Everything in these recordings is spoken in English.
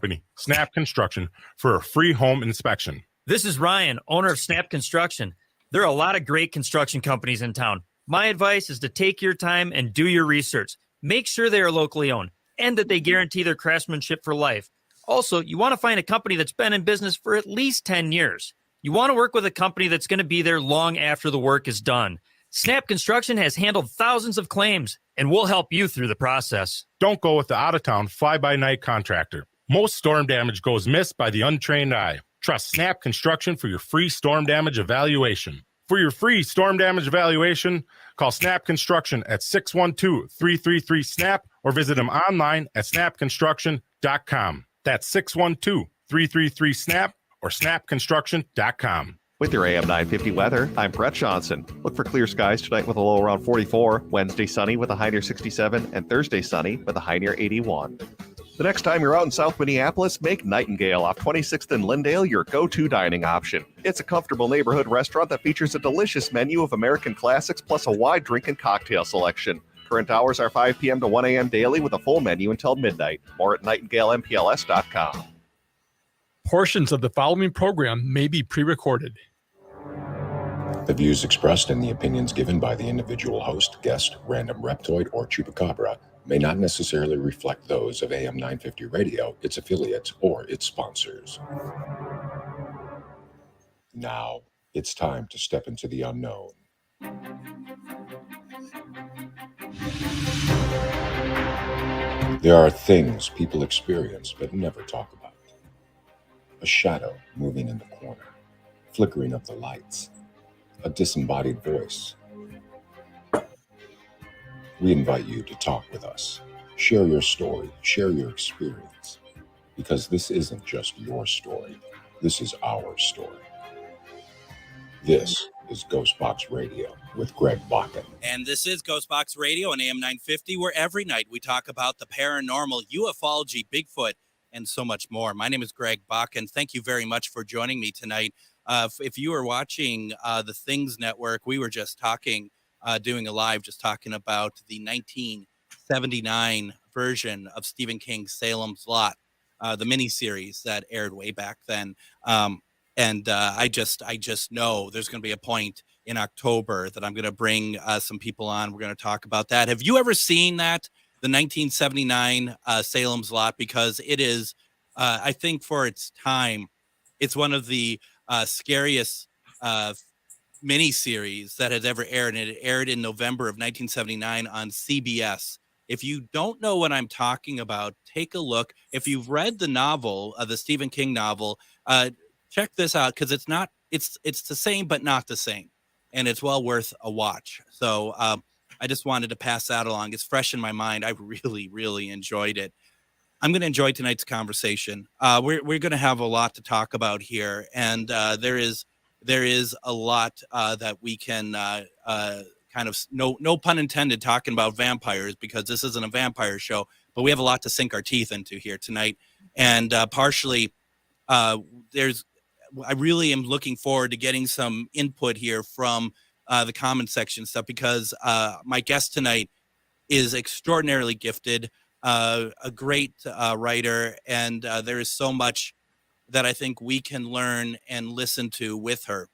company, Snap Construction, for a free home inspection. This is Ryan, owner of Snap Construction. There are a lot of great construction companies in town. My advice is to take your time and do your research. Make sure they are locally owned and that they guarantee their craftsmanship for life. Also, you want to find a company that's been in business for at least 10 years. You want to work with a company that's going to be there long after the work is done. Snap Construction has handled thousands of claims, and we'll help you through the process. Don't go with the out-of-town, fly-by-night contractor. Most storm damage goes missed by the untrained eye. Trust Snap Construction for your free storm damage evaluation. For your free storm damage evaluation, call Snap Construction at 612-333-SNAP or visit them online at snapconstruction.com. That's 612-333-SNAP or snapconstruction.com. With your AM 950 weather, I'm Brett Johnson. Look for clear skies tonight with a low around 44, Wednesday sunny with a high near 67, and Thursday sunny with a high near 81. The next time you're out in South Minneapolis, make Nightingale off 26th and Lyndale your go-to dining option. It's a comfortable neighborhood restaurant that features a delicious menu of American classics plus a wide drink and cocktail selection. Current hours are 5 p.m. to 1 a.m. daily with a full menu until midnight. More at nightingalempls.com. Portions of the following program may be pre-recorded. The views expressed and the opinions given by the individual host, guest, random reptoid, or chupacabra may not necessarily reflect those of AM 950 Radio, its affiliates, or its sponsors. Now, it's time to step into the unknown. There are things people experience but never talk about. A shadow moving in the corner, flickering of the lights, a disembodied voice. We invite you to talk with us. Share your story, share your experience, because this isn't just your story. This is our story. This is GhostBox Radio with Greg Bakun. And this is GhostBox Radio on AM 950, where every night we talk about the paranormal, ufology, Bigfoot, and so much more. My name is Greg Bakun. Thank you very much for joining me tonight. If you are watching the Things Network, we were just doing a live, just talking about the 1979 version of Stephen King's Salem's Lot, the miniseries that aired way back then. I just know there's going to be a point in October that I'm going to bring some people on. We're going to talk about that. Have you ever seen that, the 1979 Salem's Lot? Because it is, I think for its time, it's one of the scariest miniseries that has ever aired, and it aired in November of 1979 on CBS. If you don't know what I'm talking about, take a look. If you've read the novel, the Stephen King novel, check this out, because it's the same but not the same, and it's well worth a watch. So I just wanted to pass that along. It's fresh in my mind. I really, really enjoyed it. I'm going to enjoy tonight's conversation. We're going to have a lot to talk about here, and there is a lot that we can kind of, no pun intended, talking about vampires, because this isn't a vampire show, but we have a lot to sink our teeth into here tonight. And partially, I really am looking forward to getting some input here from the comment section stuff, because my guest tonight is extraordinarily gifted, a great writer, and there is so much that I think we can learn and listen to with her.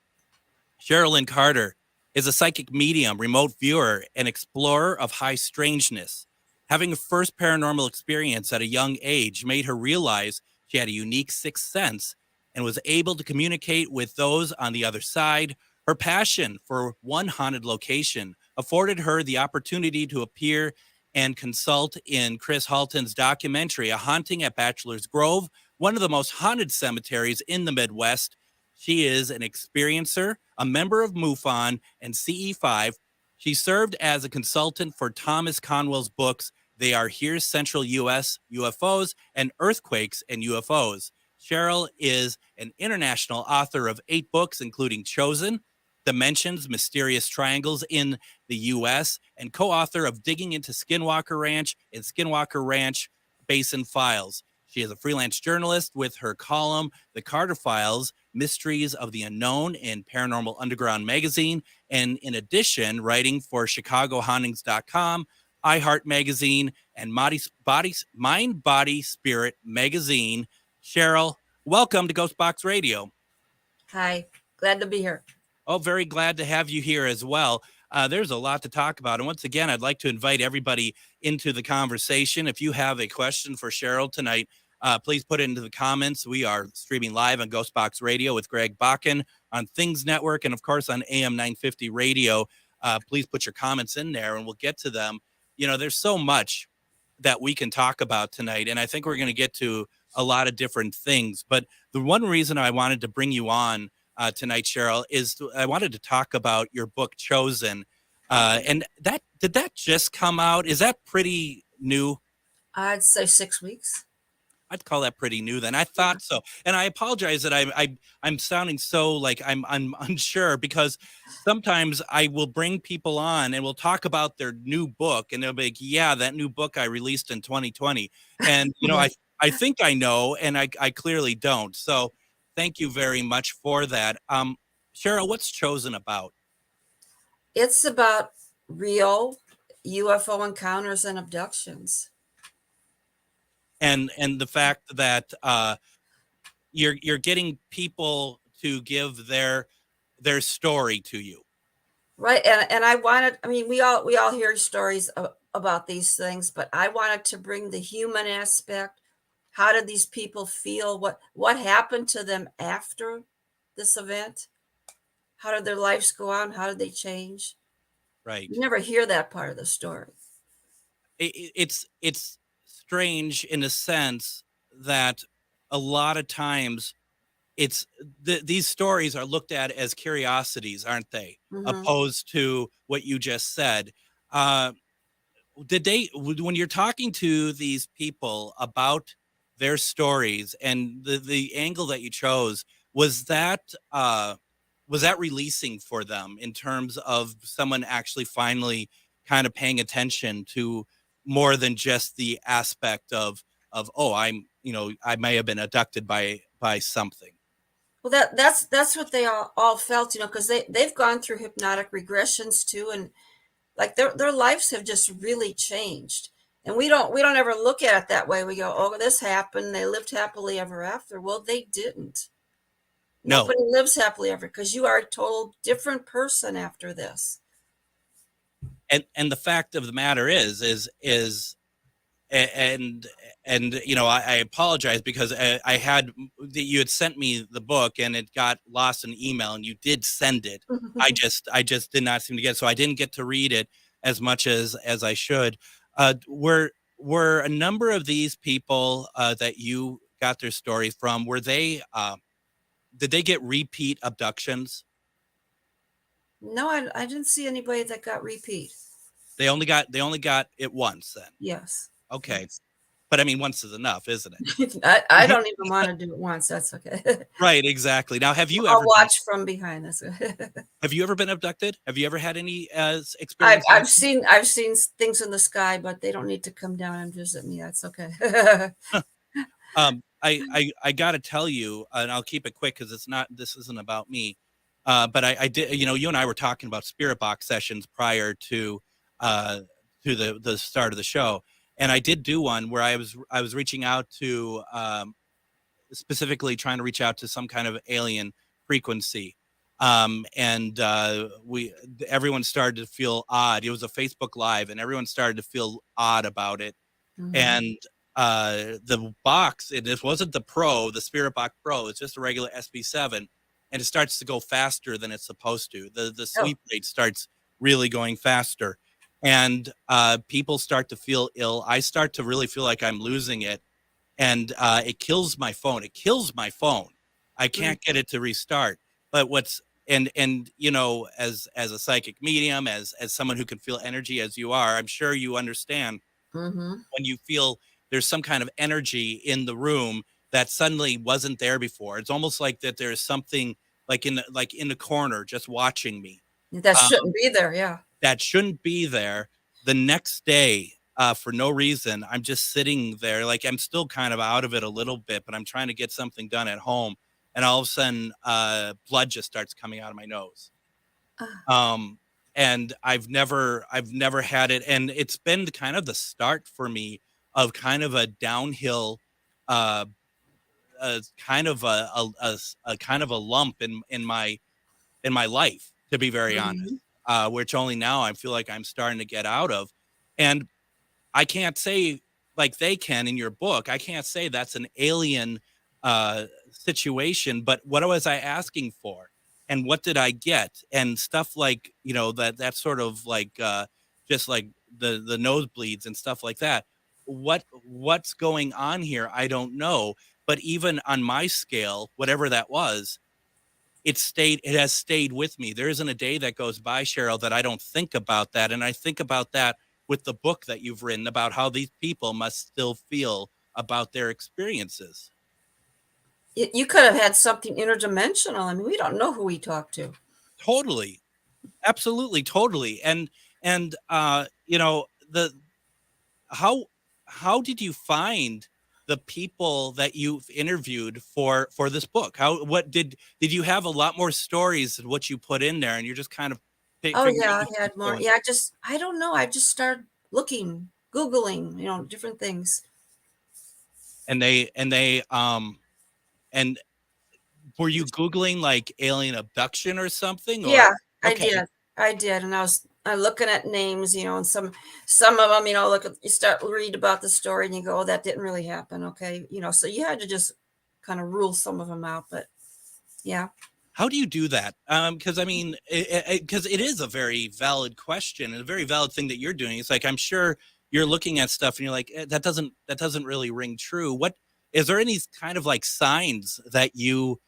Cheryl Lynn Carter is a psychic medium, remote viewer, and explorer of high strangeness. Having a first paranormal experience at a young age made her realize she had a unique sixth sense and was able to communicate with those on the other side. Her passion for one haunted location afforded her the opportunity to appear and consult in Chris Halton's documentary, A Haunting at Bachelor's Grove, one of the most haunted cemeteries in the Midwest. She is an experiencer, a member of MUFON and CE5. She served as a consultant for Thomas Conwell's books, They Are Here, Central U.S. UFOs, and Earthquakes and UFOs. Cheryl is an international author of 8 books, including Chosen, Dimensions, Mysterious Triangles in the U.S., and co-author of Digging into Skinwalker Ranch and Skinwalker Ranch Basin Files. She is a freelance journalist with her column, The Carter Files, Mysteries of the Unknown in Paranormal Underground magazine, and in addition, writing for ChicagoHauntings.com, iHeart Magazine, and Mind, Body, Spirit magazine. Cheryl, welcome to GhostBox Radio. Hi, glad to be here. Oh, very glad to have you here as well. There's a lot to talk about. And once again, I'd like to invite everybody into the conversation. If you have a question for Cheryl tonight, please put it into the comments. We are streaming live on GhostBox Radio with Greg Bakun on Things Network and, of course, on AM 950 Radio. Please put your comments in there and we'll get to them. You know, there's so much that we can talk about tonight, and I think we're going to get to a lot of different things. But the one reason I wanted to bring you on tonight, Cheryl, is I wanted to talk about your book, Chosen. And did that just come out? Is that pretty new? I'd say 6 weeks. I'd call that pretty new then. I thought so. And I apologize that I'm sounding so like I'm unsure, because sometimes I will bring people on and we'll talk about their new book and they'll be like, yeah, that new book I released in 2020. And, you know, I think I know, and I clearly don't. So thank you very much for that. Cheryl, what's Chosen about? It's about real UFO encounters and abductions. And the fact that you're getting people to give their story to you, Right. And I mean, we all hear stories about these things, but I wanted to bring the human aspect. How did these people feel? What happened to them after this event? How did their lives go on? How did they change? right? You never hear that part of the story. It's strange in a sense that a lot of times these stories are looked at as curiosities, aren't they? Mhm. Opposed to what you just said. When you're talking to these people about their stories and the angle that you chose, was that releasing for them in terms of someone actually finally kind of paying attention to more than just the aspect of oh, I may have been abducted by something? Well, that's what they all felt, because they've gone through hypnotic regressions too, and like their lives have just really changed. And we don't ever look at it that way. We go, oh, this happened. They lived happily ever after. Well, they didn't. No. Nobody lives happily ever, because you are a total different person after this. And the fact of the matter is I apologize because you had sent me the book and it got lost in email, and you did send it. I just did not seem to get it, so I didn't get to read it as much as I should. Were a number of these people that you got their stories from, did they get repeat abductions? No, I didn't see anybody that got repeat. They only got it once then. Yes. Okay. Yes. But I mean, once is enough, isn't it? I don't even want to do it once. That's okay. Right, exactly. Now, have you I'll ever watch from behind this? have you ever been abducted? Have you ever had any experience? I've seen things in the sky, but they don't need to come down and visit me. That's okay. I got to tell you, and I'll keep it quick because this isn't about me. But I did, you and I were talking about spirit box sessions prior to the start of the show. And I did do one where I was reaching out to, specifically trying to reach out to some kind of alien frequency. And everyone started to feel odd. It was a Facebook Live, and everyone started to feel odd about it. Mm-hmm. And the box, this wasn't the Spirit Box Pro, it's just a regular SB7, and it starts to go faster than it's supposed to. The sweep rate starts really going faster. And people start to feel ill. I start to really feel like I'm losing it. And it kills my phone. I can't get it to restart. But as a psychic medium, as someone who can feel energy as you are, I'm sure you understand when you feel there's some kind of energy in the room that suddenly wasn't there before. It's almost like that there's something like in the corner just watching me. That shouldn't be there, yeah. That shouldn't be there. The next day, for no reason, I'm just sitting there, like I'm still kind of out of it a little bit, but I'm trying to get something done at home, and all of a sudden, blood just starts coming out of my nose. And I've never had it, and it's been kind of the start for me of kind of a downhill kind of a kind of a lump in my life, to be very honest, which only now I feel like I'm starting to get out of. And I can't say, like they can in your book, I can't say that's an alien situation, but what was I asking for? And what did I get? And stuff like, that sort of like, just like the nosebleeds and stuff like that. What's going on here? I don't know. But even on my scale, whatever that was, it has stayed with me. There isn't a day that goes by, Cheryl, that I don't think about that. And I think about that with the book that you've written about how these people must still feel about their experiences. You could have had something interdimensional. I mean, we don't know who we talked to. Totally. Absolutely. Totally. And how did you find the people that you've interviewed for this book? What did you have a lot more stories than what you put in there, and you're just kind of I had more. Yeah, I don't know. I just started looking, Googling, different things. And and were you Googling like alien abduction or something? Or? Yeah, Okay. I did. And I was looking at names, and some of them, you start read about the story and you go, oh, that didn't really happen. Okay. So you had to just kind of rule some of them out, but yeah. How do you do that? Because I mean, because it is a very valid question and a very valid thing that you're doing. It's like, I'm sure you're looking at stuff and you're like, that doesn't really ring true. What is there any kind of like signs that you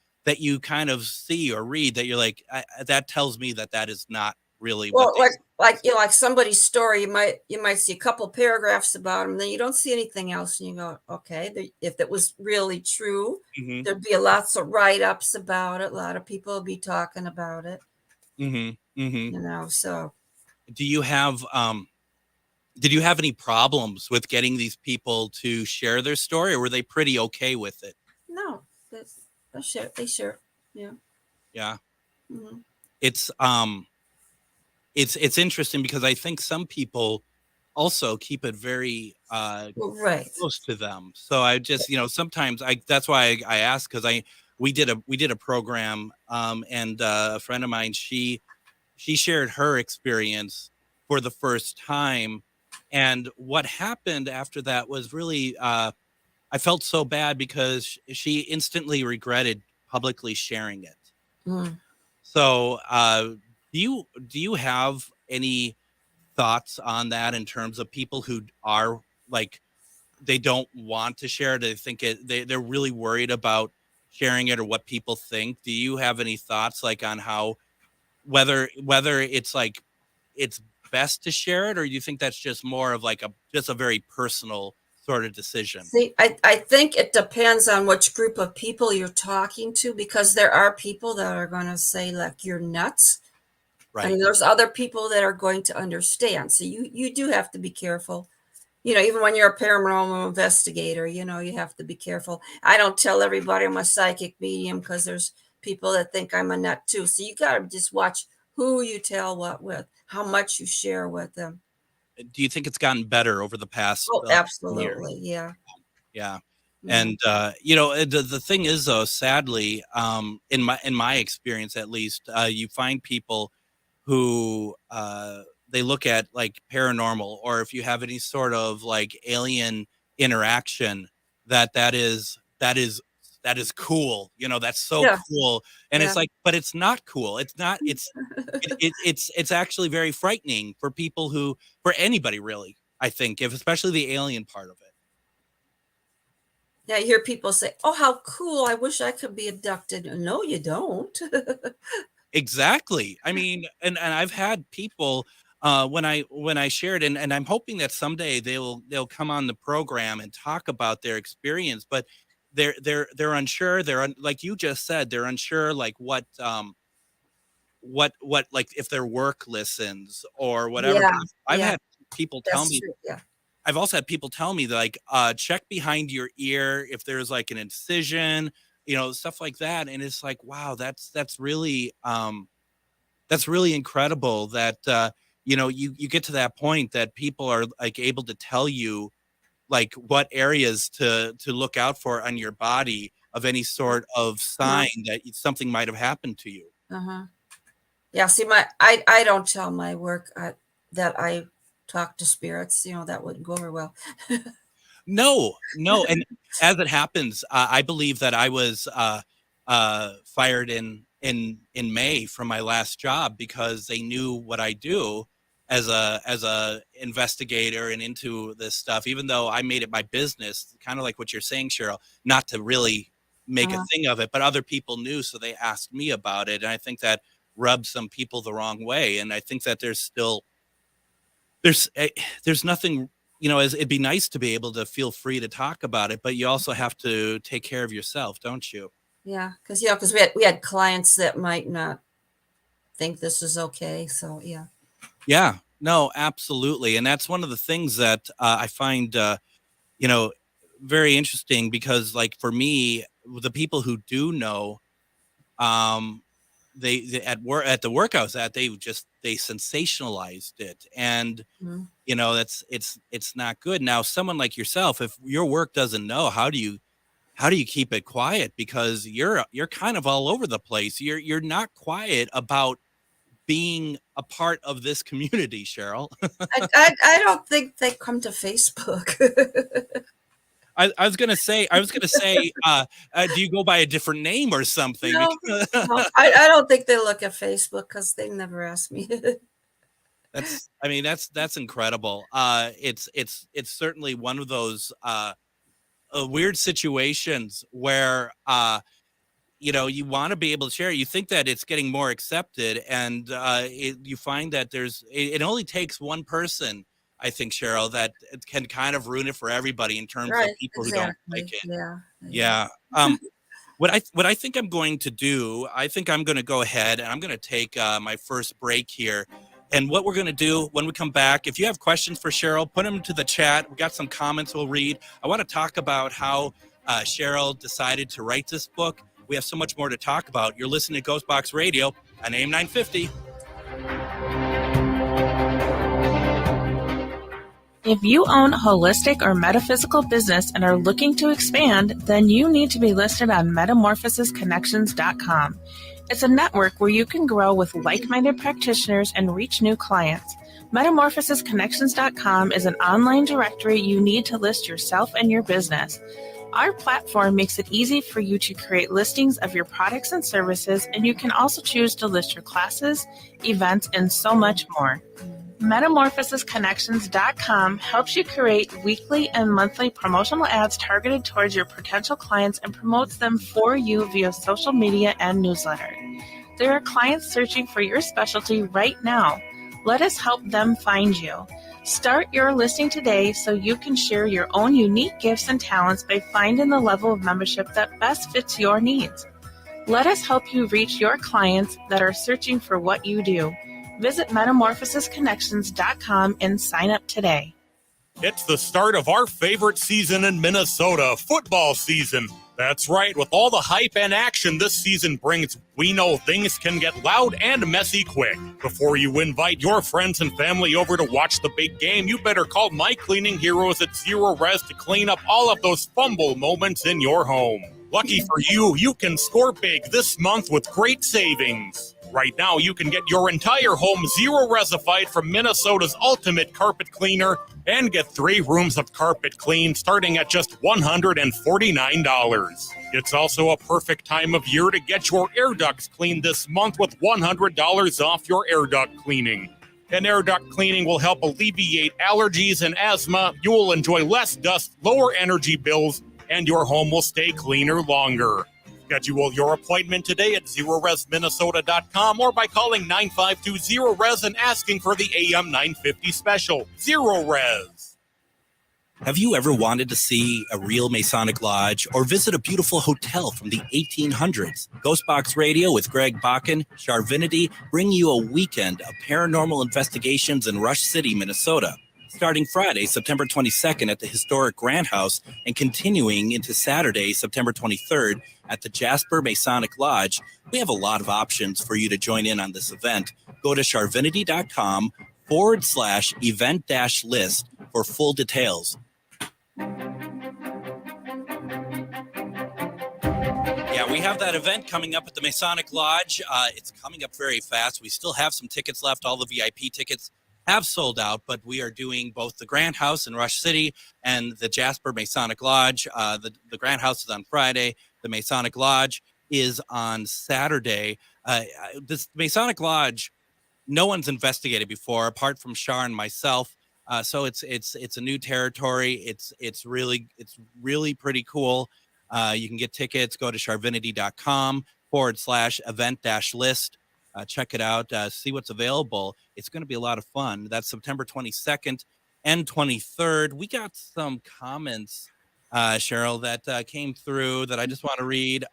kind of see or read that you're like, that tells me that is not really well, like somebody's story, you might see a couple paragraphs about them, then you don't see anything else, and you go, okay, if it was really true, there'd be lots of write-ups about it. A lot of people would be talking about it. So do you have did you have any problems with getting these people to share their story, or were they pretty okay with it? No, they share. Yeah. It's interesting because I think some people also keep it very right close to them. So I just, sometimes that's why I asked, because we did a program and a friend of mine, she shared her experience for the first time. And what happened after that was really, I felt so bad because she instantly regretted publicly sharing it. So, do you have any thoughts on that in terms of people who are like, they don't want to share it? They think they're really worried about sharing it or what people think. Do you have any thoughts like on how, whether it's like, it's best to share it, or you think that's just more of like just a very personal sort of decision? See, I think it depends on which group of people you're talking to, because there are people that are going to say like, you're nuts. Right. And there's other people that are going to understand. So you do have to be careful. Even when you're a paranormal investigator, you have to be careful. I don't tell everybody I'm a psychic medium, because there's people that think I'm a nut too. So you got to just watch who you tell what with, how much you share with them. Do you think it's gotten better over the past? Oh, absolutely. Year? Yeah. And the thing is, though, sadly, in my experience at least, you find people who they look at like paranormal, or if you have any sort of like alien interaction, that is cool. That's so cool. And it's like, but it's not cool. It's not. It's actually very frightening for people for anybody really. I think, especially the alien part of it. Yeah, I hear people say, "Oh, how cool! I wish I could be abducted." No, you don't. Exactly. I mean, and I've had people when I shared, and I'm hoping that someday they'll come on the program and talk about their experience, but they're unsure. Like you just said, they're unsure like what like if their work listens or whatever. Yeah, I've had people tell me. True. Yeah. I've also had people tell me like, check behind your ear if there's like an incision, stuff like that. And it's like, wow, that's really incredible that, you get to that point that people are like able to tell you like what areas to look out for on your body of any sort of sign that something might have happened to you. Yeah. See, I don't tell my work that I talk to spirits. That wouldn't go over well. No. And as it happens, I believe that I was fired in May from my last job because they knew what I do as a investigator and into this stuff, even though I made it my business, kind of like what you're saying, Cheryl, not to really make a thing of it, but other people knew. So they asked me about it. And I think that rubbed some people the wrong way. And I think that there's nothing, it'd be nice to be able to feel free to talk about it, but you also have to take care of yourself, don't you? Yeah. Cause we had clients that might not think this is okay. So yeah. Yeah, no, absolutely. And that's one of the things that I find, very interesting because, like, for me, the people who do know, they at the work I was at, they sensationalized it. And, it's not good. Now, someone like yourself, if your work doesn't know, how do you keep it quiet? Because you're kind of all over the place. You're not quiet about being a part of this community, Cheryl. I don't think they come to Facebook. I was gonna say, do you go by a different name or something? No, I don't think they look at Facebook because they never ask me. That's incredible. It's certainly one of those weird situations where you want to be able to share. You think that it's getting more accepted, and you find that it only takes one person, I think, Cheryl, that can kind of ruin it for everybody in terms of people who don't like it. Yeah. What I think I'm going to do, I think I'm going to go ahead and I'm going to take my first break here. And what we're going to do when we come back, if you have questions for Cheryl, put them into the chat. We got some comments we'll read. I want to talk about how Cheryl decided to write this book. We have so much more to talk about. You're listening to GhostBox Radio on AM 950. If you own a holistic or metaphysical business and are looking to expand, then you need to be listed on metamorphosisconnections.com. It's a network where you can grow with like-minded practitioners and reach new clients. Metamorphosisconnections.com is an online directory you need to list yourself and your business. Our platform makes it easy for you to create listings of your products and services, and you can also choose to list your classes, events, and so much more. Metamorphosisconnections.com helps you create weekly and monthly promotional ads targeted towards your potential clients and promotes them for you via social media and newsletter. There are clients searching for your specialty right now. Let us help them find you. Start your listing today so you can share your own unique gifts and talents by finding the level of membership that best fits your needs. Let us help you reach your clients that are searching for what you do. Visit metamorphosisconnections.com and sign up today. It's the start of our favorite season in Minnesota, football season. That's right, with all the hype and action this season brings, we know things can get loud and messy quick. Before you invite your friends and family over to watch the big game, you better call my cleaning heroes at Zero Res to clean up all of those fumble moments in your home. Lucky for you, you can score big this month with great savings. Right now, you can get your entire home zero-resified from Minnesota's ultimate carpet cleaner and get 3 rooms of carpet clean starting at just $149. It's also a perfect time of year to get your air ducts cleaned this month with $100 off your air duct cleaning. And air duct cleaning will help alleviate allergies and asthma. You will enjoy less dust, lower energy bills, and your home will stay cleaner longer. Schedule your appointment today at ZeroResMinnesota.com or by calling 952-ZERO-RES and asking for the AM 950 special. Zero Res. Have you ever wanted to see a real Masonic lodge or visit a beautiful hotel from the 1800s? GhostBox Radio with Greg Bakun, Charvinity bring you a weekend of paranormal investigations in Rush City, Minnesota. Starting Friday, September 22nd at the historic Grant House and continuing into Saturday, September 23rd at the Jasper Masonic Lodge, we have a lot of options for you to join in on this event. Go to charvinity.com/event-list for full details. Yeah, we have that event coming up at the Masonic Lodge. It's coming up very fast. We still have some tickets left. All the VIP tickets have sold out, but we are doing both the Grand House in Rush City and the Jasper Masonic Lodge. The Grand House is on Friday. The Masonic Lodge is on Saturday. This Masonic Lodge, no one's investigated before, apart from Shar and myself. So it's a new territory. It's really pretty cool. You can get tickets. Go to charvinity.com/event-list. Check it out. See what's available. It's going to be a lot of fun. That's September 22nd and 23rd. We got some comments, Cheryl, that came through that I just want to read.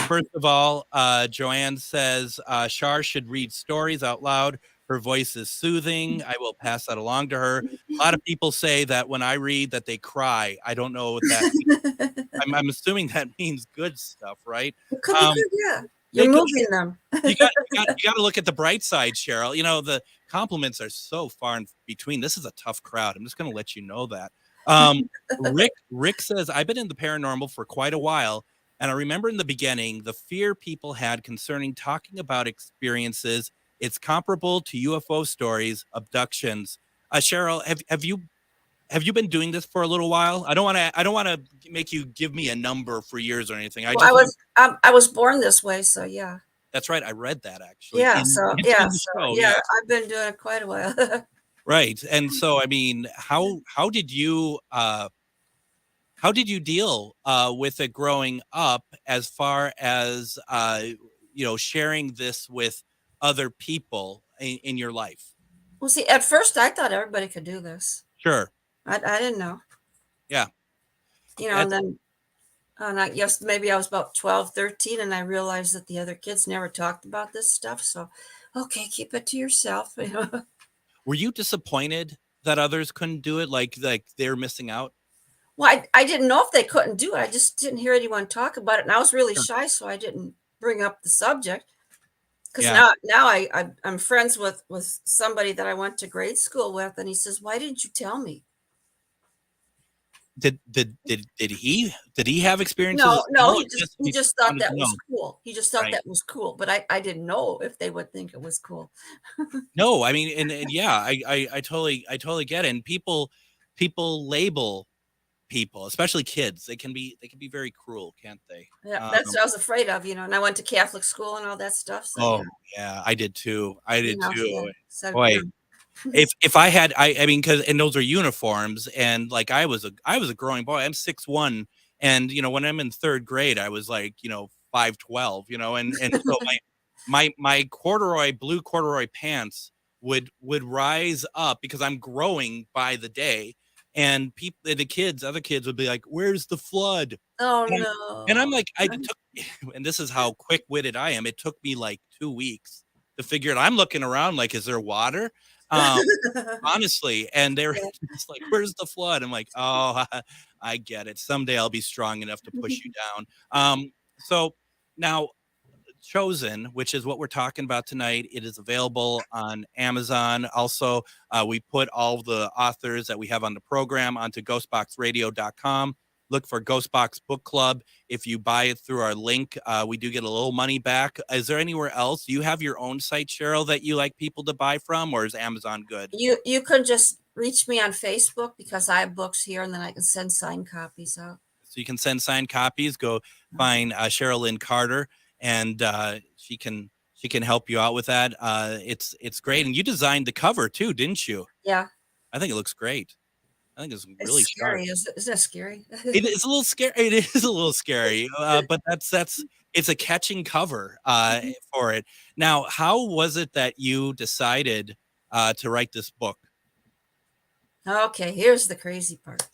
First of all, Joanne says, Shar should read stories out loud. Her voice is soothing. I will pass that along to her. A lot of people say that when I read that they cry. I don't know what that means. I'm assuming that means good stuff, right? It could be good, yeah. You're moving them. you got to look at the bright side, Cheryl. You know, the compliments are so far in between. This is a tough crowd. I'm just going to let you know that. Rick says, I've been in the paranormal for quite a while. And I remember in the beginning, the fear people had concerning talking about experiences. It's comparable to UFO stories, abductions. Cheryl, have you been doing this for a little while? I don't want to make you give me a number for years or anything. I was born this way, so yeah. That's right. I read that actually. Yeah. I've been doing it quite a while. Right. And so, I mean, how did you deal with it growing up, as far as sharing this with other people in your life? Well, see, at first I thought everybody could do this. Sure. I didn't know. Yeah. And then I guess maybe I was about 12, 13, and I realized that the other kids never talked about this stuff. So, okay, keep it to yourself. Were you disappointed that others couldn't do it? Like they're missing out? Well, I didn't know if they couldn't do it. I just didn't hear anyone talk about it. And I was really shy, so I didn't bring up the subject. Because now I'm friends with somebody that I went to grade school with, and he says, "Why didn't you tell me?" Did he have experiences? No, he just thought that was cool. He just thought that was cool, but I didn't know if they would think it was cool. No, I mean, and yeah, I totally get it. And people label people, especially kids. They can be very cruel, can't they? Yeah, that's what I was afraid of, and I went to Catholic school and all that stuff. So, yeah, I did too. Yeah, so, boy, if I had, I mean, and those are uniforms, and like I was a growing boy. I'm 6'1", and when I'm in third grade, I was like 5'12", and so my blue corduroy pants would rise up because I'm growing by the day. And other kids would be like, "Where's the flood?" Oh, no. And I'm like, and this is how quick-witted I am. It took me like 2 weeks to figure it. I'm looking around like, is there water? Honestly. And they're just like, "Where's the flood?" I'm like, "Oh, I get it. Someday I'll be strong enough to push you down." So now, Chosen, which is what we're talking about tonight, it is available on Amazon. Also, we put all the authors that we have on the program onto ghostboxradio.com. Look for Ghostbox Book Club. If you buy it through our link, we do get a little money back. Is there anywhere else? Do you have your own site, Cheryl, that you like people to buy from, or is Amazon good? You can just reach me on Facebook, because I have books here, and then I can send signed copies out. So you can send signed copies. Go find Cheryl Lynn Carter, and she can help you out with that. It's great. And you designed the cover too, didn't you? Yeah. I think it looks great. I think it's really scary. Isn't it scary? It's a little scary. It is a little scary, but it's a catching cover for it. Now, how was it that you decided to write this book? Okay, here's the crazy part.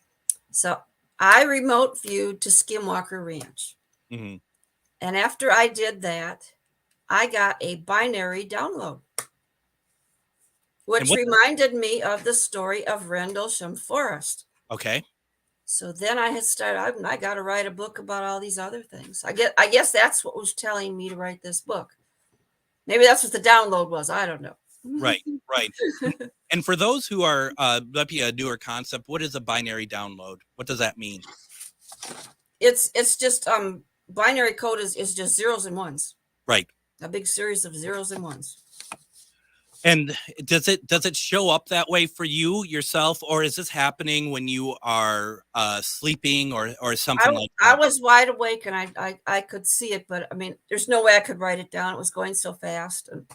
So I remote viewed to Skinwalker Ranch. Mm-hmm. And after I did that, I got a binary download, which reminded me of the story of Rendlesham Forest. Okay. So then I got to write a book about all these other things. I guess that's what was telling me to write this book. Maybe that's what the download was. I don't know. Right. And for those who are might be a newer concept, what is a binary download? What does that mean? It's just binary code is just zeros and ones. Right. A big series of zeros and ones. And does it show up that way for you yourself, or is this happening when you are sleeping or something like that? I was wide awake and I could see it, but I mean, there's no way I could write it down. It was going so fast. And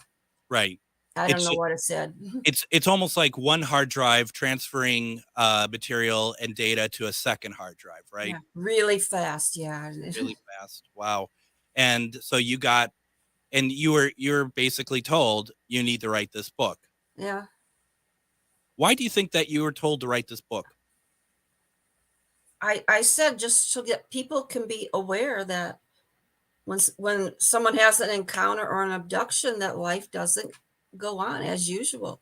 Right. I don't know what it said. It's almost like one hard drive transferring material and data to a second hard drive, right? Yeah, really fast. Yeah. Really fast. Wow. And so you're basically told you need to write this book. Yeah. Why do you think that you were told to write this book? I said just so that people can be aware that when someone has an encounter or an abduction, that life doesn't go on as usual,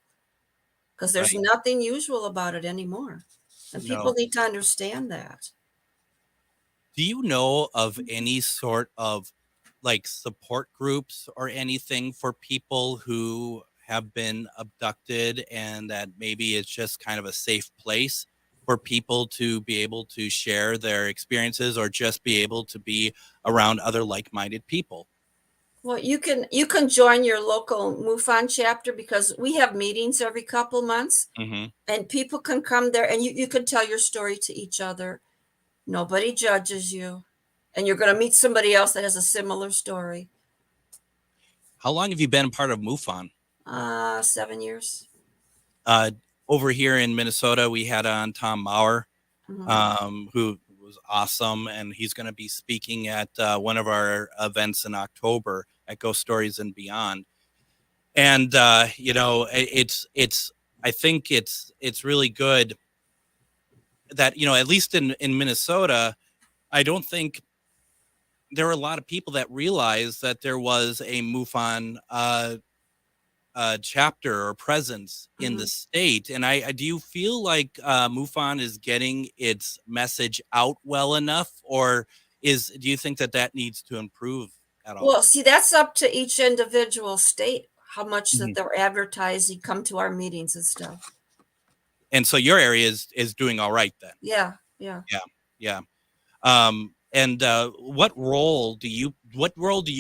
because there's Right. nothing usual about it anymore, and No. people need to understand that. Do you know of any sort of like support groups or anything for people who have been abducted, and that maybe it's just kind of a safe place for people to be able to share their experiences or just be able to be around other like-minded people? Well, you can join your local MUFON chapter, because we have meetings every couple months, Mm-hmm. and people can come there and you can tell your story to each other. Nobody judges you, and you're going to meet somebody else that has a similar story. How long have you been part of MUFON? 7 years. Over here in Minnesota, we had on Tom Maurer, Mhm. who was awesome, and he's going to be speaking at one of our events in October at Ghost Stories and Beyond. And I think it's really good that, at least in Minnesota, I don't think there were a lot of people that realized that there was a MUFON chapter or presence in the state. And I do you feel like MUFON is getting its message out well enough, or do you think that needs to improve at all? Well, see, that's up to each individual state, how much that they're advertising, come to our meetings and stuff. And so your area is doing all right then. Yeah. Yeah. And what role do you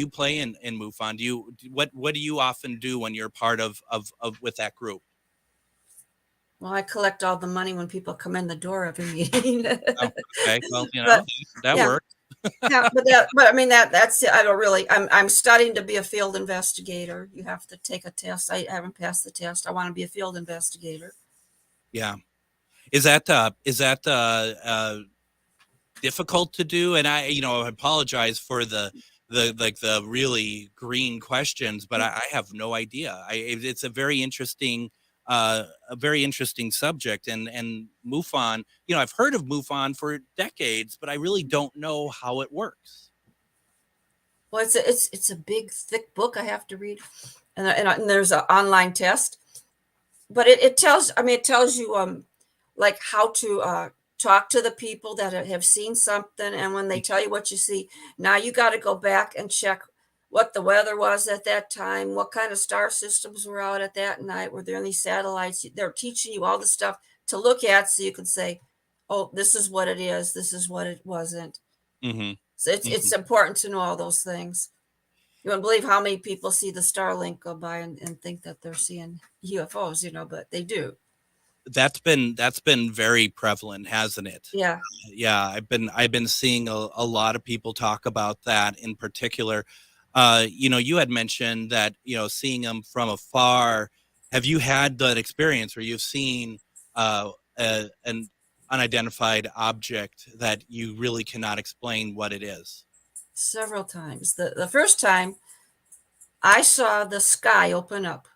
play in MUFON? What do you often do when you're part of with that group? Well, I collect all the money when people come in the door every meeting. Oh, okay, well, that yeah. works. Yeah, but I mean that's it. I don't really. I'm studying to be a field investigator. You have to take a test. I haven't passed the test. I want to be a field investigator. Yeah, is that difficult to do? And I apologize for the really green questions, but I have no idea. It's a very interesting subject, and MUFON, I've heard of MUFON for decades, but I really don't know how it works. Well, it's a big, thick book I have to read, and there's an online test, but it tells you like how to talk to the people that have seen something, and when they tell you what you see, now you got to go back and check what the weather was at that time, what kind of star systems were out at that night, were there any satellites? They're teaching you all the stuff to look at, so you can say, oh, this is what it is, this is what it wasn't. Mm-hmm. So it's important to know all those things. You wouldn't believe how many people see the Starlink go by and think that they're seeing UFOs, but they do. That's been very prevalent, hasn't it? Yeah. Yeah, I've been seeing a lot of people talk about that in particular. You had mentioned that, seeing them from afar. Have you had that experience where you've seen an unidentified object that you really cannot explain what it is? Several times. The first time I saw the sky open up.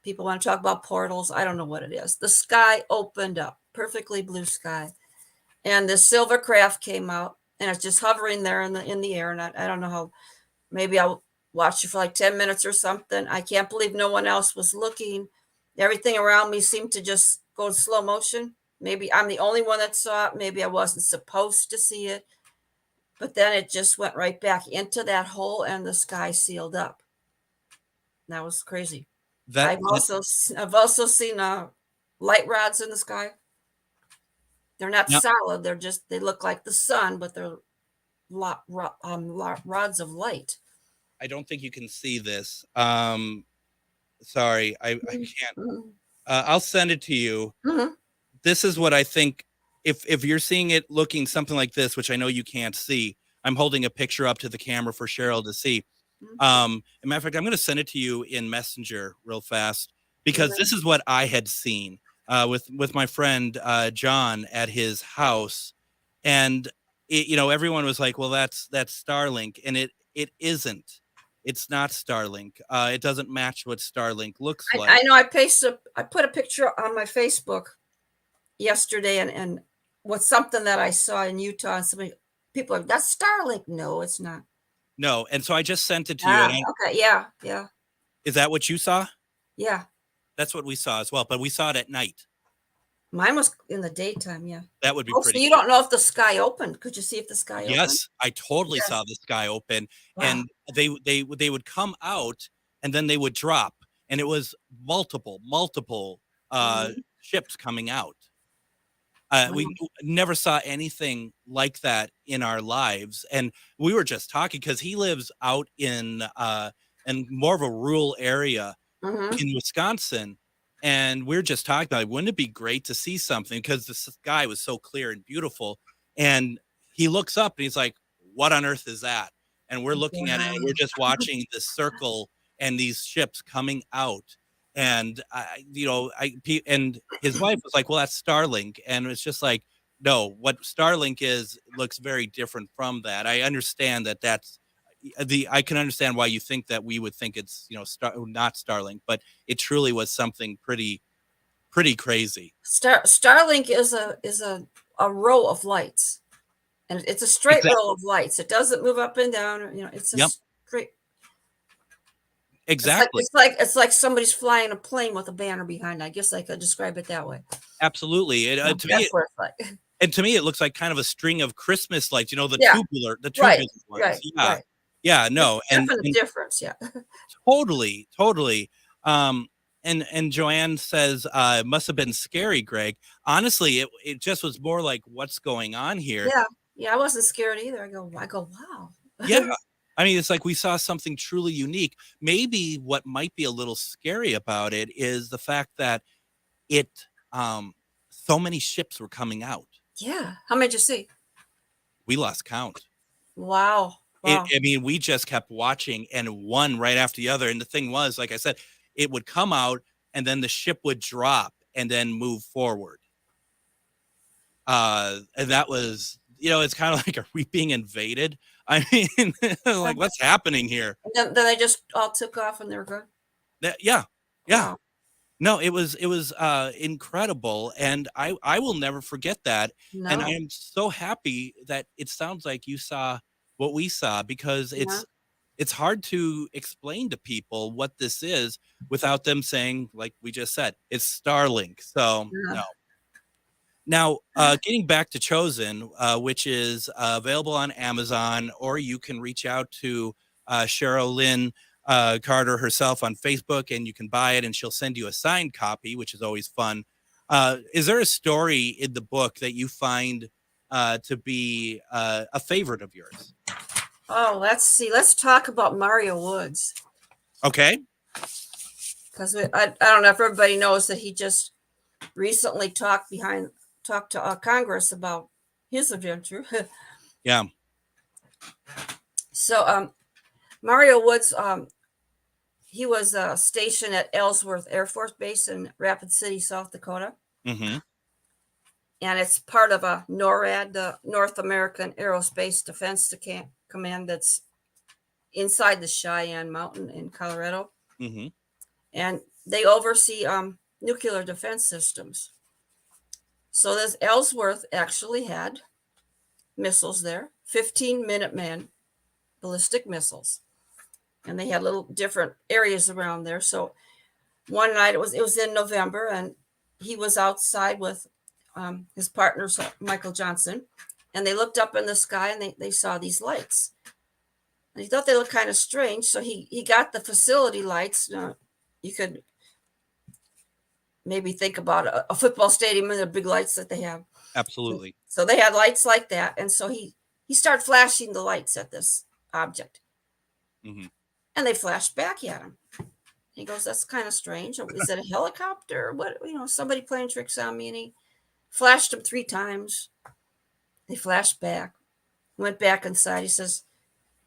People want to talk about portals. I don't know what it is. The sky opened up, perfectly blue sky. And the silver craft came out, and it's just hovering there in the air. And I don't know how, maybe I'll watch it for like 10 minutes or something. I can't believe no one else was looking. Everything around me seemed to just go in slow motion. Maybe I'm the only one that saw it. Maybe I wasn't supposed to see it. But then it just went right back into that hole, and the sky sealed up. That was crazy. I've also seen light rods in the sky. They're not solid. They look like the sun, but they're rods of light. I don't think you can see this. Sorry, I can't. Mhm. I'll send it to you. Mhm. This is what I think. If you're seeing it looking something like this, which I know you can't see, I'm holding a picture up to the camera for Cheryl to see. As a matter of fact, I'm going to send it to you in Messenger real fast, because this is what I had seen with my friend John at his house, and everyone was like, "Well, that's Starlink," and it isn't. It's not Starlink. It doesn't match what Starlink looks like. I know. I put a picture on my Facebook yesterday, and with something that I saw in Utah, and some people are, that's Starlink. No, it's not. No, and so I just sent it to you. And Okay, yeah. Is that what you saw? Yeah. That's what we saw as well, but we saw it at night. Mine was in the daytime, yeah. That would be pretty. So you don't know if the sky opened. Could you see if the sky opened? Yes, I totally saw the sky open. Wow. And they would come out and then they would drop, and it was multiple ships coming out. We never saw anything like that in our lives, and we were just talking because he lives out in more of a rural area in Wisconsin. And we're just talking about, wouldn't it be great to see something? Because the sky was so clear and beautiful. And he looks up and he's like, what on earth is that? And we're looking at it, and we're just watching this circle and these ships coming out. And, and his wife was like, well, that's Starlink. And it's just like, no, what Starlink is looks very different from that. I understand that's I can understand why you think that we would think it's, not Starlink, but it truly was something pretty crazy. Starlink is a row of lights, and it's a straight row of lights. It doesn't move up and down. It's a straight. Exactly. It's like somebody's flying a plane with a banner behind. I guess I could describe it that way. Absolutely. That's what it's like. And to me, it looks like kind of a string of Christmas lights. The tubular ones. Right. Yeah, no, and difference, yeah. Totally. And Joanne says, it must have been scary, Greg. Honestly, it just was more like, what's going on here? Yeah, I wasn't scared either. I go, wow. Yeah, I mean, it's like we saw something truly unique. Maybe what might be a little scary about it is the fact that so many ships were coming out. Yeah, how many did you see? We lost count. Wow. I mean, we just kept watching, and one right after the other. And the thing was, like I said, it would come out and then the ship would drop and then move forward. And that was, it's kind of like, are we being invaded? I mean, like, what's happening here? And then they just all took off and they were good. Yeah. Wow. No, it was incredible. And I will never forget that. No. And I am so happy that it sounds like you saw what we saw, because it's hard to explain to people what this is without them saying, like we just said, it's Starlink. So no. Now, getting back to Chosen, which is available on Amazon, or you can reach out to Cheryl Lynn Carter herself on Facebook, and you can buy it, and she'll send you a signed copy, which is always fun. Is there a story in the book that you find to be a favorite of yours? Oh, let's see. Let's talk about Mario Woods. Okay. Because I don't know if everybody knows that he just recently talked to Congress about his adventure. Yeah. So Mario Woods, he was stationed at Ellsworth Air Force Base in Rapid City, South Dakota. Mm-hmm. And it's part of a NORAD, the North American Aerospace Defense Command, that's inside the Cheyenne Mountain in Colorado. Mm-hmm. And they oversee nuclear defense systems. So this Ellsworth actually had missiles there, 15 Minuteman ballistic missiles. And they had little different areas around there. So one night, it was in November, and he was outside with his partner, Michael Johnson, and they looked up in the sky, and they saw these lights. And he thought they looked kind of strange, so he got the facility lights. You could maybe think about a football stadium and the big lights that they have. Absolutely. So they had lights like that, and so he he started flashing the lights at this object. Mm-hmm. And they flashed back at him. He goes, that's kind of strange. Is it a helicopter? What, somebody playing tricks on me? And he flashed them 3 times. They flashed back, went back inside. He says,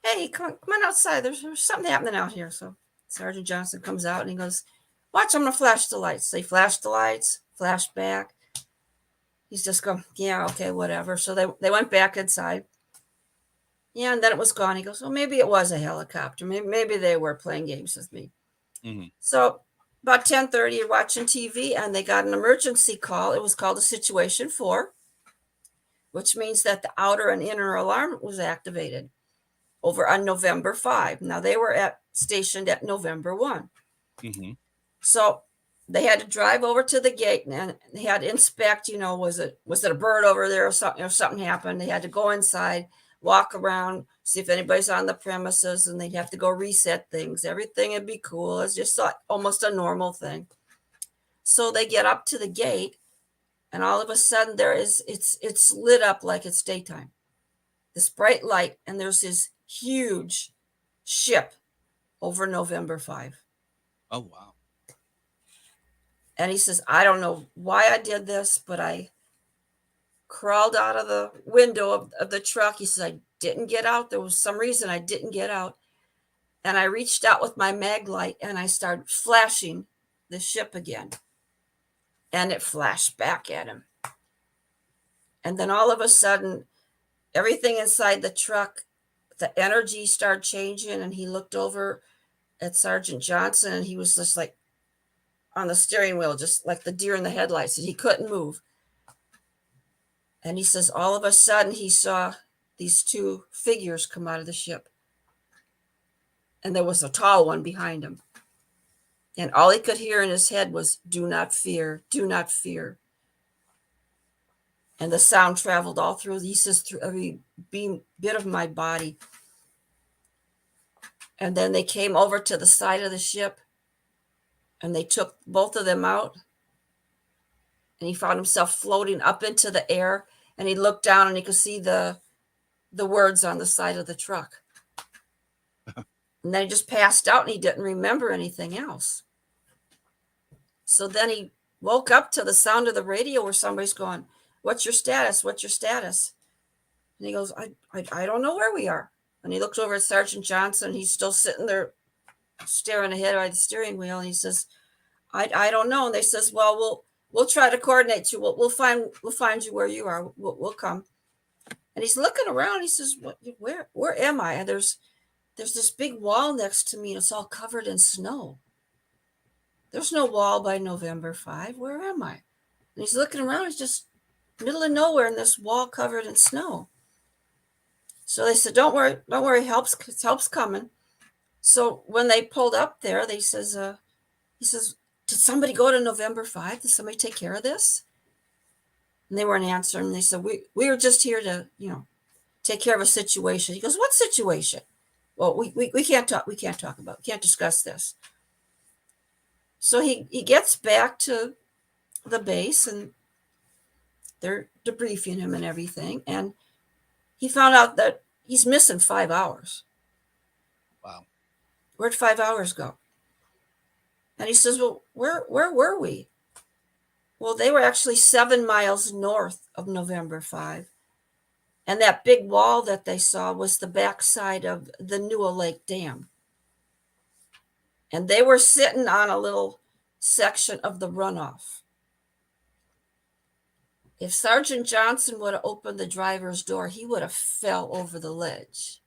hey, come on outside. There's something happening out here. So Sergeant Johnson comes out and he goes, watch, I'm going to flash the lights. They flashed the lights, flashed back. He's just going, yeah, okay, whatever. So they went back inside. Yeah, and then it was gone. He goes, well, maybe it was a helicopter. Maybe they were playing games with me. Mm-hmm. So about 10:30, you're watching TV, and they got an emergency call. It was called a Situation 4, which means that the outer and inner alarm was activated over on November 5. Now, they were stationed at November 1. Mm-hmm. So they had to drive over to the gate, and they had to inspect, was it a bird over there or something, something happened. They had to go inside, walk around, see if anybody's on the premises, and they'd have to go reset things. Everything would be cool. It's just almost a normal thing. So they get up to the gate, and all of a sudden it's lit up like it's daytime. This bright light, and there's this huge ship over November 5. Oh, wow. And he says, I don't know why I did this, but I crawled out of the window of the truck. He says, I didn't get out. There was some reason I didn't get out. And I reached out with my mag light and I started flashing the ship again. And it flashed back at him. And then all of a sudden, everything inside the truck, the energy started changing. And he looked over at Sergeant Johnson and he was just like on the steering wheel, just like the deer in the headlights, and he couldn't move. And he says, all of a sudden, he saw these 2 figures come out of the ship. And there was a tall one behind him. And all he could hear in his head was, do not fear, do not fear. And the sound traveled all through, he says, through every bit of my body. And then they came over to the side of the ship, and they took both of them out. And he found himself floating up into the air. And he looked down and he could see the words on the side of the truck. And then he just passed out and he didn't remember anything else. So then he woke up to the sound of the radio where somebody's going, what's your status? What's your status? And he goes, I don't know where we are. And he looks over at Sergeant Johnson. He's still sitting there staring ahead by the steering wheel. And he says, I don't know. And they says, well, we'll try to coordinate you. We'll find you where you are. We'll come. And he's looking around. He says, where am I? And there's this big wall next to me. And it's all covered in snow. There's no wall by November 5. Where am I? And he's looking around. It's just middle of nowhere in this wall covered in snow. So they said, don't worry, help's coming. So when they pulled up there, he says, did somebody go to November 5? Did somebody take care of this? And they weren't answering. They said, we were just here to, take care of a situation. He goes, what situation? Well, we can't talk. We can't talk about. We can't discuss this. So he gets back to the base and they're debriefing him and everything. And he found out that he's missing 5 hours. Wow. Where'd 5 hours go? And he says, well, where were we? Well, they were actually 7 miles north of November 5. And that big wall that they saw was the backside of the Newell Lake Dam. And they were sitting on a little section of the runoff. If Sergeant Johnson would have opened the driver's door, he would have fell over the ledge.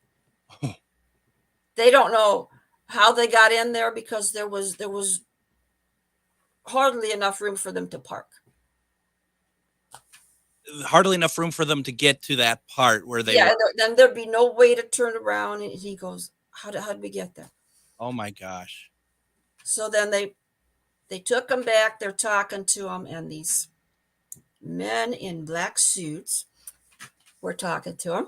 They don't know how they got in there because there was hardly enough room for them to park. Hardly enough room for them to get to that part where they were. Then there'd be no way to turn around. And he goes, how did we get there? Oh my gosh. So then they took him back. They're talking to him, and these men in black suits were talking to him.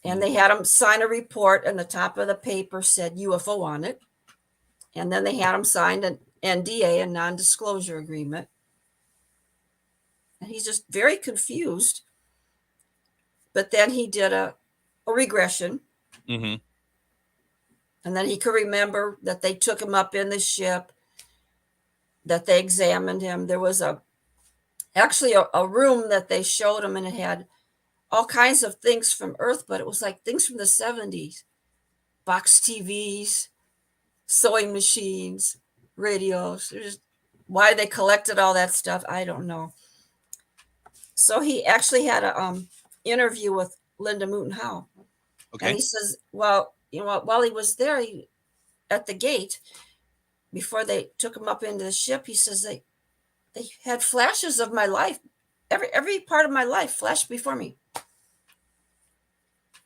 And they had him sign a report, and the top of the paper said UFO on it. And then they had him sign an NDA, a non-disclosure agreement. And he's just very confused. but then he did a regression. Mm-hmm. And then he could remember that they took him up in the ship, that they examined him. There was actually a room that they showed him, and it had all kinds of things from Earth, but it was like things from the 70s, box TVs, sewing machines, radios. Why they collected all that stuff, I don't know. So he actually had a interview with Linda Moulton Howe. Okay. And he says, well, while he was there, at the gate, before they took him up into the ship, he says they had flashes of my life. Every part of my life flashed before me.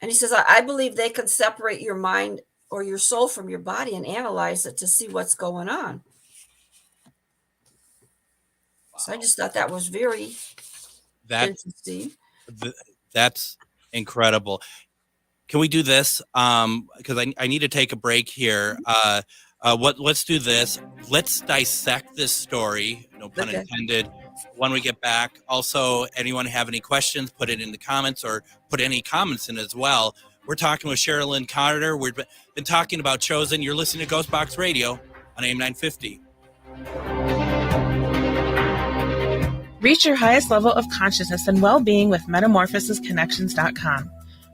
And he says, I believe they can separate your mind or your soul from your body and analyze it to see what's going on. Wow. So I just thought that was very interesting. That's incredible. Can we do this? Because I need to take a break here. Let's do this. Let's dissect this story, no pun intended, when we get back. Also, anyone have any questions, put it in the comments or put any comments in as well. We're talking with Cheryl Lynn Carter. We've been talking about Chosen. You're listening to GhostBox Radio on AM 950. Reach your highest level of consciousness and well-being with metamorphosisconnections.com.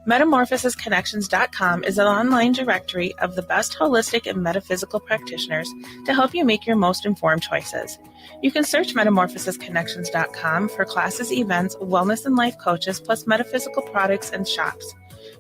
Metamorphosisconnections.com is an online directory of the best holistic and metaphysical practitioners to help you make your most informed choices. You can search metamorphosisconnections.com for classes, events, wellness and life coaches, plus metaphysical products and shops.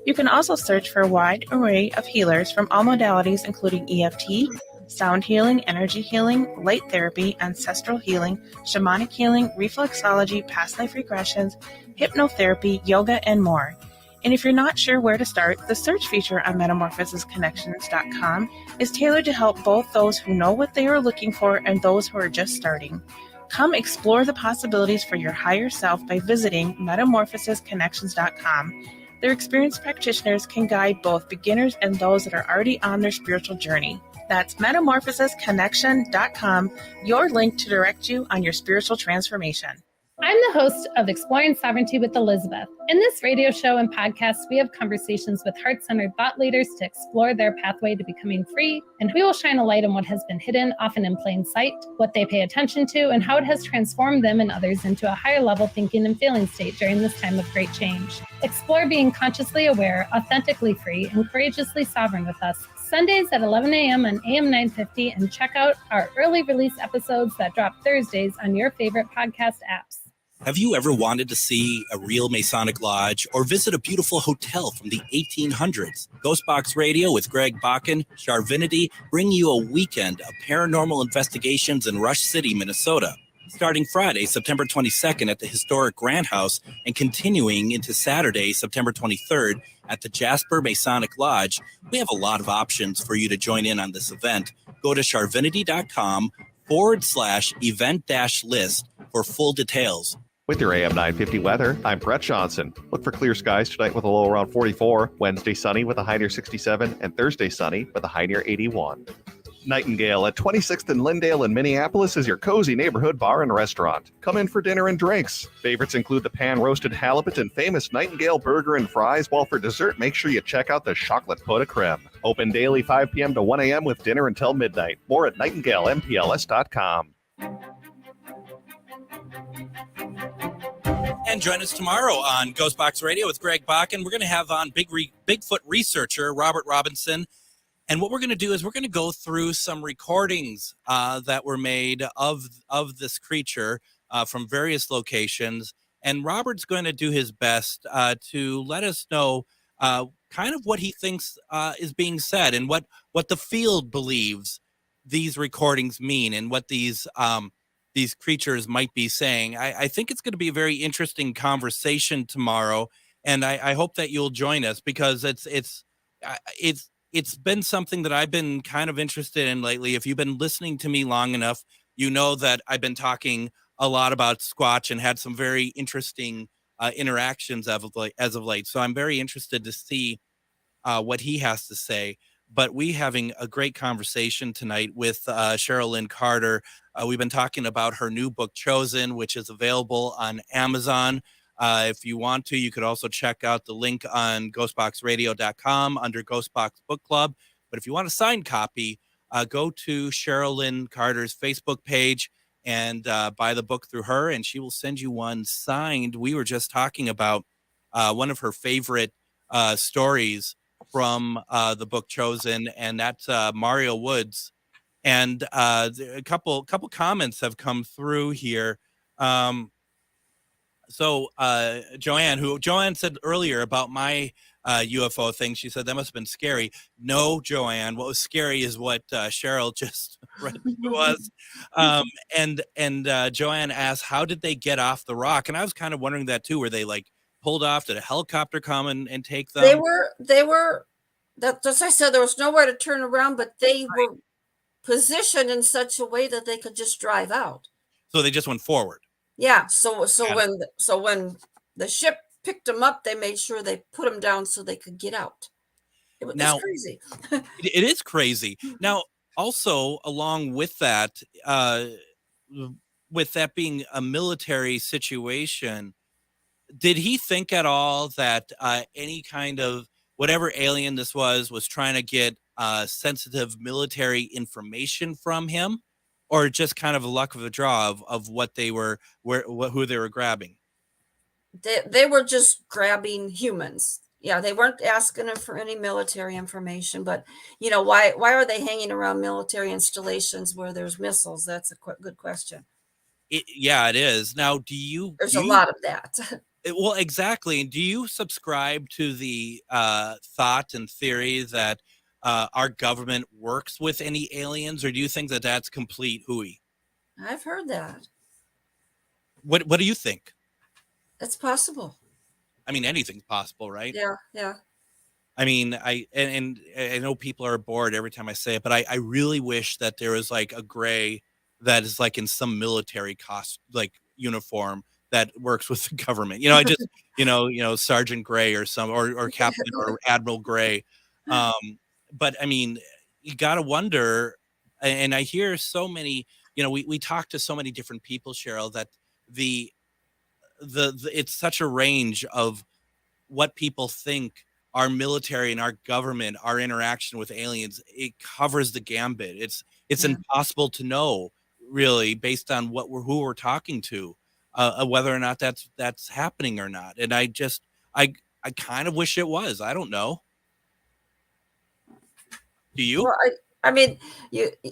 You can also search for a wide array of healers from all modalities, including EFT, sound healing, energy healing, light therapy, ancestral healing, shamanic healing, reflexology, past life regressions, hypnotherapy, yoga, and more. And if you're not sure where to start, the search feature on metamorphosisconnections.com is tailored to help both those who know what they are looking for and those who are just starting. Come explore the possibilities for your higher self by visiting metamorphosisconnections.com. Their experienced practitioners can guide both beginners and those that are already on their spiritual journey. That's metamorphosisconnection.com, your link to direct you on your spiritual transformation. I'm the host of Exploring Sovereignty with Elizabeth. In this radio show and podcast, we have conversations with heart-centered thought leaders to explore their pathway to becoming free, and we will shine a light on what has been hidden, often in plain sight, what they pay attention to, and how it has transformed them and others into a higher level thinking and feeling state during this time of great change. Explore being consciously aware, authentically free, and courageously sovereign with us. Sundays at 11 a.m. on AM 950, and check out our early release episodes that drop Thursdays on your favorite podcast apps. Have you ever wanted to see a real Masonic lodge or visit a beautiful hotel from the 1800s? GhostBox Radio with Greg Bakun, Charvinity bring you a weekend of paranormal investigations in Rush City, Minnesota. Starting Friday, September 22nd at the historic Grant House and continuing into Saturday, September 23rd at the Jasper Masonic Lodge, we have a lot of options for you to join in on this event. Go to charvinity.com/event-list for full details. With your AM 950 weather, I'm Brett Johnson. Look for clear skies tonight with a low around 44, Wednesday sunny with a high near 67, and Thursday sunny with a high near 81. Nightingale at 26th and Lyndale in Minneapolis is your cozy neighborhood bar and restaurant. Come in for dinner and drinks. Favorites include the pan-roasted halibut and famous Nightingale burger and fries, while for dessert, make sure you check out the chocolate pot de creme. Open daily 5 p.m. to 1 a.m. with dinner until midnight. More at nightingalempls.com. And join us tomorrow on GhostBox Radio with Greg Bakun. We're going to have on Bigfoot researcher Robert Robinson. And what we're going to do is we're going to go through some recordings that were made of this creature from various locations. And Robert's going to do his best to let us know kind of what he thinks is being said and what the field believes these recordings mean and what these creatures might be saying. I think it's going to be a very interesting conversation tomorrow, and I hope that you'll join us because it's been something that I've been kind of interested in lately. If you've been listening to me long enough, you know that I've been talking a lot about Squatch and had some very interesting interactions as of late. So I'm very interested to see what he has to say. But we having a great conversation tonight with Cheryl Lynn Carter. We've been talking about her new book, Chosen, which is available on Amazon. If you want to, you could also check out the link on ghostboxradio.com under Ghostbox Book Club. But if you want a signed copy, go to Cheryl Lynn Carter's Facebook page and buy the book through her, and she will send you one signed. We were just talking about one of her favorite stories from the book chosen, and that's Mario Woods. And a couple comments have come through here. So Joanne said earlier about my UFO thing. She said that must have been scary. No, Joanne, what was scary is what Cheryl just read to us. And Joanne asked, how did they get off the rock? And I was kind of wondering that too. Were they like pulled off? Did a helicopter come and take them? They were. That's I said, there was nowhere to turn around, but they were positioned in such a way that they could just drive out. So they just went forward. Yeah. So when the ship picked them up, they made sure they put them down so they could get out. It's crazy. It is crazy. Now, also along with that being a military situation, did he think at all that any kind of whatever alien this was trying to get sensitive military information from him, or just kind of a luck of the draw of what they were, who they were grabbing? They were just grabbing humans. Yeah, they weren't asking them for any military information. But why are they hanging around military installations where there's missiles? That's a good question. It is. Now, there's a lot of that. Well, exactly. Do you subscribe to the thought and theory that our government works with any aliens, or do you think that that's complete hooey? I've heard that. What do you think? It's possible. I mean, anything's possible, right? Yeah. I mean, I know people are bored every time I say it, but I really wish that there was like a gray that is like in some military uniform that works with the government. I just, Sergeant Gray or or Captain or Admiral Gray. But I mean, you got to wonder, and I hear so many, we talk to so many different people, Cheryl, that the it's such a range of what people think our military and our government, our interaction with aliens, it covers the gambit. It's impossible to know really based on who we're talking to, whether or not that's happening or not. And I kind of wish it was. I don't know. Do you? Well, I mean,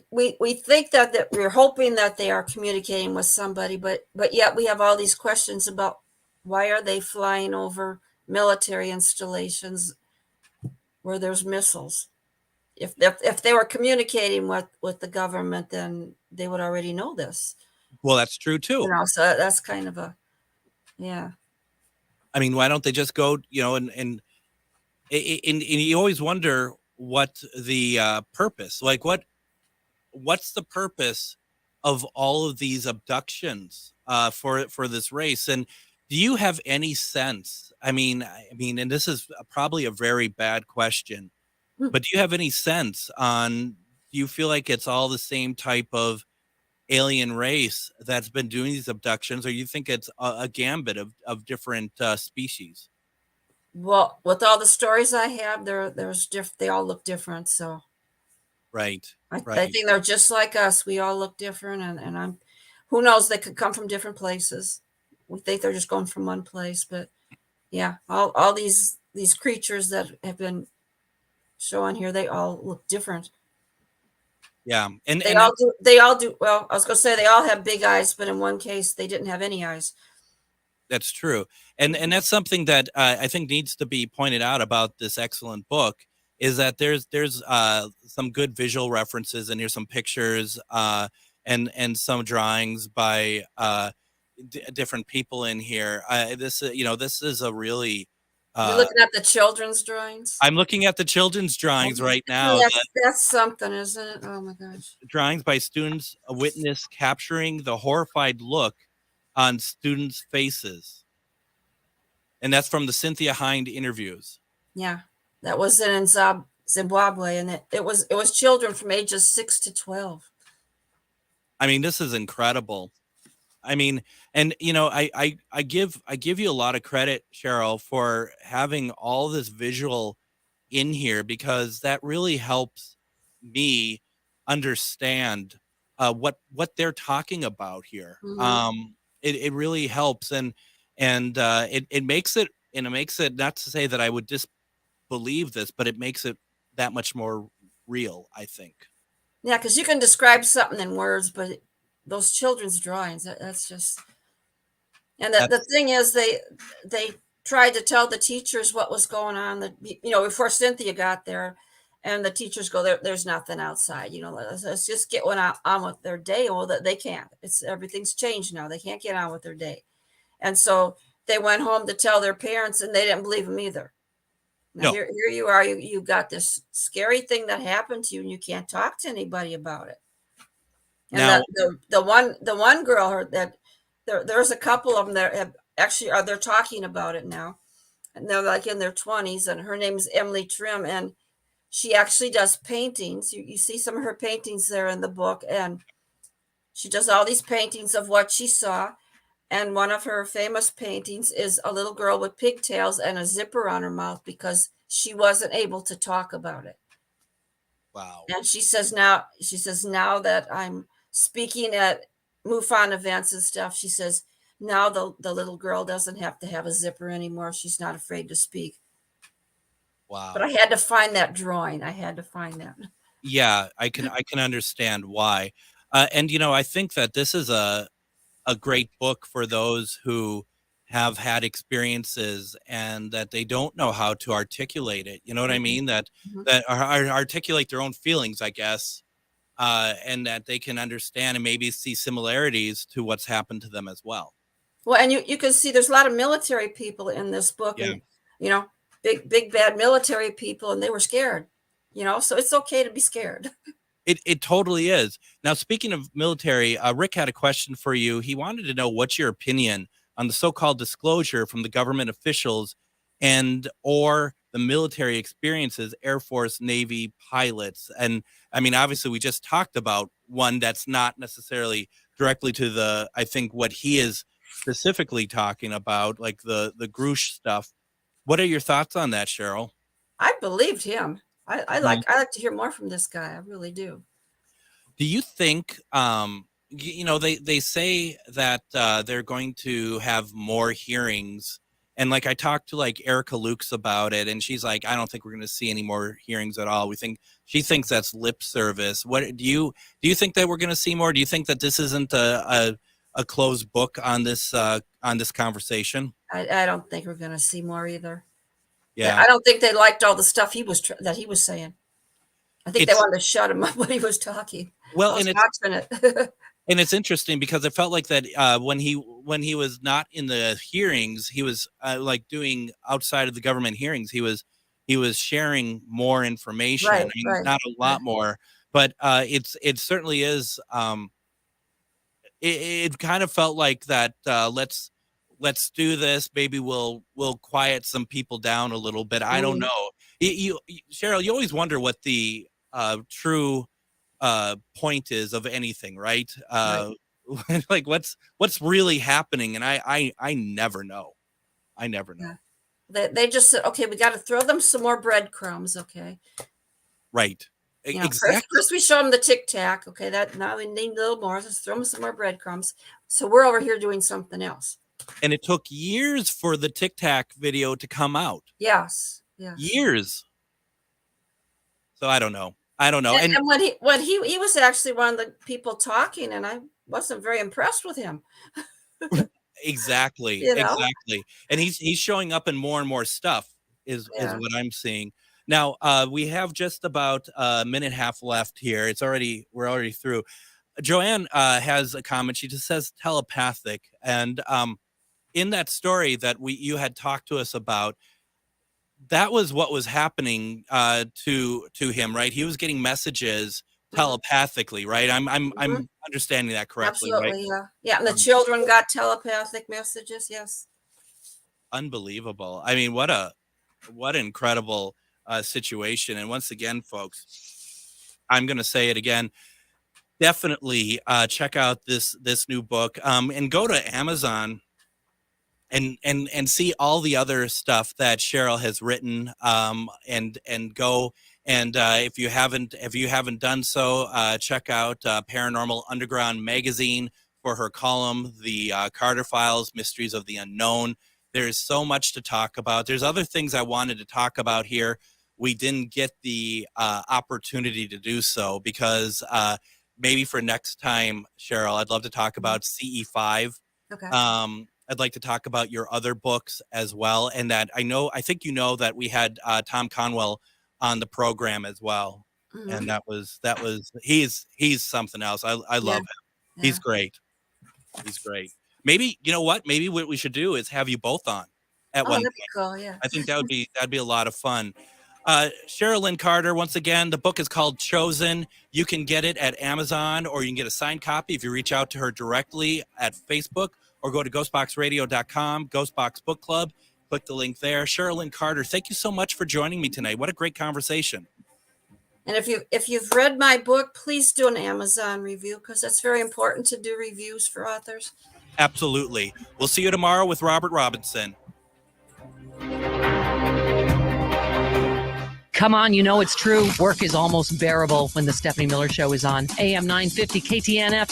we think that we're hoping that they are communicating with somebody, but yet we have all these questions about why are they flying over military installations where there's missiles? If they were communicating with the government, then they would already know this. Well, that's true too. So that's kind of yeah. I mean, why don't they just go, and you always wonder what the purpose, like what's the purpose of all of these abductions for this race? And do you have any sense? I mean, and this is probably a very bad question, but do you have any sense do you feel like it's all the same type of alien race that's been doing these abductions, or you think it's a gambit of different species? Well, with all the stories I have, they all look different. So, right. I think they're just like us. We all look different, and who knows? They could come from different places. We think they're just going from one place, but yeah, all these creatures that have been shown here, they all look different. Yeah, and they all do. Well, I was going to say they all have big eyes, but in one case, they didn't have any eyes. That's true. And that's something that I think needs to be pointed out about this excellent book, is that there's some good visual references, and here's some pictures and some drawings by different people in here. This is a really you're looking at the children's drawings? I'm looking at the children's drawings right now. That's something, isn't it? Oh my gosh. Drawings by students, a witness capturing the horrified look on students' faces. And that's from the Cynthia Hind interviews. Yeah, that was in Zimbabwe, and it was children from ages 6 to 12. I mean, this is incredible. I mean, and I give you a lot of credit, Cheryl, for having all this visual in here, because that really helps me understand what they're talking about here. It really helps, and it makes it, not to say that I would disbelieve this, but it makes it that much more real, I think. Yeah, because you can describe something in words, but those children's drawings, that's just. And the thing is, they tried to tell the teachers what was going on. That before Cynthia got there, and the teachers go, there's nothing outside. Let's just get on with their day. Well, that they can't. Everything's changed now. They can't get on with their day, and so they went home to tell their parents, and they didn't believe them either. Now, No. here you are. You got this scary thing that happened to you, and you can't talk to anybody about it. And Now, the one girl that there's a couple of them that have actually they're talking about it now, and they're like in their 20s, and her name is Emily Trim, and she actually does paintings. You see some of her paintings there in the book, and she does all these paintings of what she saw. And one of her famous paintings is a little girl with pigtails and a zipper on her mouth because she wasn't able to talk about it. wow. And she says now that I'm speaking at MUFON events and stuff, she says now the little girl doesn't have to have a zipper anymore. She's not afraid to speak. Wow. But I had to find that drawing. I had to find that. Yeah, I can understand why. And I think that this is a great book for those who have had experiences and that they don't know how to articulate it. You know what I mean? That articulate their own feelings, I guess, and that they can understand and maybe see similarities to what's happened to them as well. Well, and you can see there's a lot of military people in this book, Yeah. and big bad military people, and they were scared. So it's okay to be scared. It totally is. Now, speaking of military, Rick had a question for you. He wanted to know what's your opinion on the so-called disclosure from the government officials or the military experiences, Air Force, Navy pilots. And I mean, obviously, we just talked about one that's not necessarily directly to I think what he is specifically talking about, like the Grush stuff. What are your thoughts on that, Cheryl? I believed him. I like to hear more from this guy. I really do. Do you think, they say that they're going to have more hearings, and like I talked to like Erica Lukes about it, and she's like, I don't think we're going to see any more hearings at all. She thinks that's lip service. What do you think that we're going to see more? Do you think that this isn't a closed book on this conversation? I don't think we're going to see more either. Yeah, I don't think they liked all the stuff that he was saying. I think they wanted to shut him up when he was talking. Well, and it's interesting because it felt like that when he was not in the hearings, he was like doing outside of the government hearings. He was sharing more information. Right, I mean, right, not a lot more, but it certainly is. It kind of felt like that. Let's do this. Maybe we'll quiet some people down a little bit. I don't know. Cheryl, you always wonder what the true point is of anything, right? Like what's really happening, and I never know. I never know. Yeah. They just said, okay, we got to throw them some more breadcrumbs, okay? Right. Exactly. First we show them the Tic Tac, okay? That now we need a little more. Let's throw them some more breadcrumbs. So we're over here doing something else. And it took years for the Tic Tac video to come out. Yes. Years. So I don't know. And when he was actually one of the people talking, and I wasn't very impressed with him. Exactly. Exactly. And he's showing up in more and more stuff is what I'm seeing. Now, we have just about a minute and a half left here. We're already through. Joanne has a comment. She just says telepathic. And in that story that you had talked to us about, that was what was happening to him, right? He was getting messages telepathically, right? I'm understanding that correctly, Absolutely, right? Yeah. And the children got telepathic messages, yes. Unbelievable. I mean, what an incredible situation. And once again, folks, I'm going to say it again. definitely check out this new book, and go to Amazon and see all the other stuff that Cheryl has written, and go and if you haven't done so, check out Paranormal Underground magazine for her column, the Carter Files, Mysteries of the Unknown. There's so much to talk about. There's other things I wanted to talk about here. We didn't get the opportunity to do so because maybe for next time, Cheryl, I'd love to talk about CE5. Okay. I'd like to talk about your other books as well. And that I think you know that we had Tom Conwell on the program as well. Mm-hmm. And that was he's something else. I love him. Yeah. He's great. He's great. Maybe, you know what? Maybe what we should do is have you both on at one that'd be cool, yeah. I think that'd be a lot of fun. Cheryl Lynn Carter, once again, the book is called Chosen. You can get it at Amazon, or you can get a signed copy if you reach out to her directly at Facebook, or go to ghostboxradio.com, Ghostbox Book Club. Click the link there. Cheryl Lynn Carter, thank you so much for joining me tonight. What a great conversation. And if you've read my book, please do an Amazon review, because it's very important to do reviews for authors. Absolutely. We'll see you tomorrow with Robert Robinson. Come on, you know it's true. Work is almost bearable when the Stephanie Miller Show is on. AM 950 KTNF.